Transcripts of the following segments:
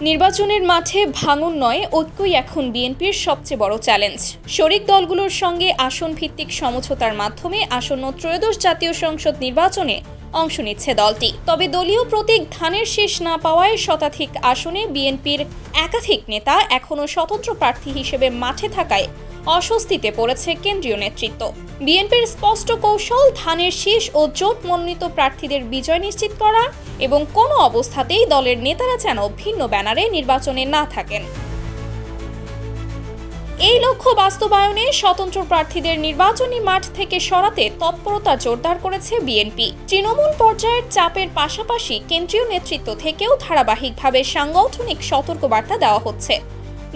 নির্বাচনের মাঠে ভাঙন নয়, ঐক্যই এখন বিএনপির সবচেয়ে বড় চ্যালেঞ্জ। শরিক দলগুলোর সঙ্গে আসন ভিত্তিক সমঝোতার মাধ্যমে আসন্ন ত্রয়োদশ জাতীয় সংসদ নির্বাচনে অংশ নিচ্ছে দলটি। তবে দলীয় প্রতীক ধানের শীষ না পাওয়ায় শতাধিক আসনে বিএনপির একাধিক নেতা এখনও স্বতন্ত্র প্রার্থী হিসেবে মাঠে থাকায় অস্বস্তিতে পড়েছে কেন্দ্রীয় নেতৃত্ব। বিএনপির স্পষ্ট কৌশল ধানের শীষ ও জোট মনোনীত প্রার্থীদের বিজয় নিশ্চিত করা এবং কোনো অবস্থাতেই দলের নেতারা যেন ভিন্ন ব্যানারে নির্বাচনে না থাকেন। এই লক্ষ্য বাস্তবায়নে স্বতন্ত্র প্রার্থীদের নির্বাচনী মাঠ থেকে সরাতে তৎপরতা জোরদার করেছে বিএনপি। তৃণমূল পর্যায়ের চাপের পাশাপাশি কেন্দ্রীয় নেতৃত্ব থেকেও ধারাবাহিকভাবে সাংগঠনিক সতর্কবার্তা দেওয়া হচ্ছে।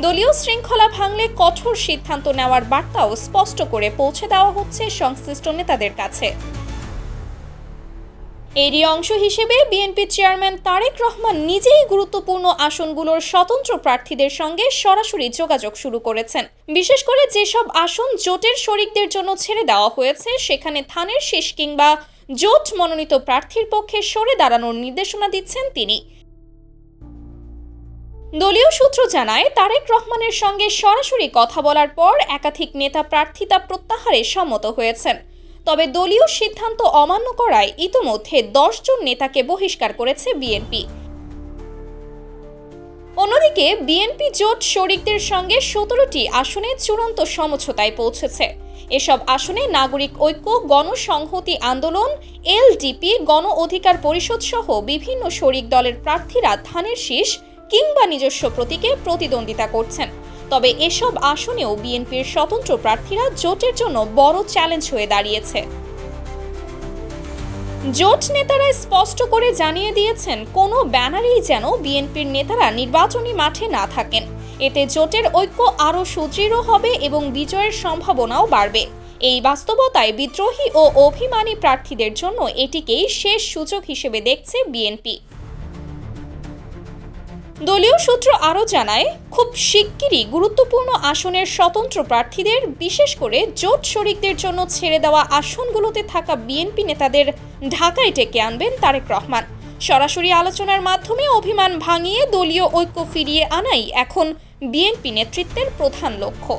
দলীয় শৃঙ্খলা ভাঙলে কঠোর সিদ্ধান্ত নেওয়ার বার্তাও স্পষ্ট করে পৌঁছে দেওয়া হচ্ছে সংশ্লিষ্ট নেতাদের কাছে। এরই অংশ হিসেবে বিএনপি চেয়ারম্যান তারেক রহমান নিজেই গুরুত্বপূর্ণ আসনগুলোর স্বতন্ত্র প্রার্থীদের সঙ্গে সরাসরি যোগাযোগ শুরু করেছেন। বিশেষ করে যেসব আসন জোটের শরিকদের জন্য ছেড়ে দেওয়া হয়েছে, সেখানে ধানের শীষ কিংবা জোট মনোনীত প্রার্থীর পক্ষে সরে দাঁড়ানোর নির্দেশনা দিচ্ছেন তিনি। দলীয় সূত্র জানায়, তারেক রহমানের সঙ্গে সরাসরি কথা বলার পর একাধিক নেতা প্রার্থিতা প্রত্যাহারে সম্মত হয়েছেন। তবে দলীয় সিদ্ধান্ত অমান্য করায় ইতোমধ্যে 10 জন নেতাকে বহিষ্কার করেছে বিএনপি। অন্যদিকে বিএনপি জোট শরিকদের সঙ্গে 17টি আসনে চূড়ান্ত সমঝোতায় পৌঁছেছে। এসব আসনে নাগরিক ঐক্য, গণসংহতি আন্দোলন, এলডিপি, গণ অধিকার পরিষদ সহ বিভিন্ন শরিক দলের প্রার্থীরা ধানের শীষ কিংবা নিজস্ব প্রতীকে প্রতিদ্বন্দ্বিতা করছেন। তবে এসব আসনেও বিএনপির স্বতন্ত্র প্রার্থীরা জোটের জন্য বড় চ্যালেঞ্জ হয়ে দাঁড়িয়েছে। জোট নেতারা স্পষ্ট করে জানিয়ে দিয়েছেন, কোনো ব্যানারেই যেন বিএনপির নেতারা নির্বাচনী মাঠে না থাকেন। এতে জোটের ঐক্য আরও সুদৃঢ় হবে এবং বিজয়ের সম্ভাবনাও বাড়বে। এই বাস্তবতায় বিদ্রোহী ও অভিমানী প্রার্থীদের জন্য এটিকেই শেষ সুযোগ হিসেবে দেখছে বিএনপি। দলীয় সূত্র আরও জানায়, খুব শিগগিরই গুরুত্বপূর্ণ আসনের স্বতন্ত্র প্রার্থীদের, বিশেষ করে জোট শরিকদের জন্য ছেড়ে দেওয়া আসনগুলোতে থাকা বিএনপি নেতাদের ঢাকায় ডেকে আনবেন তারেক রহমান। সরাসরি আলোচনার মাধ্যমে অভিমান ভাঙিয়ে দলীয় ঐক্য ফিরিয়ে আনাই এখন বিএনপি নেতৃত্বের প্রধান লক্ষ্য।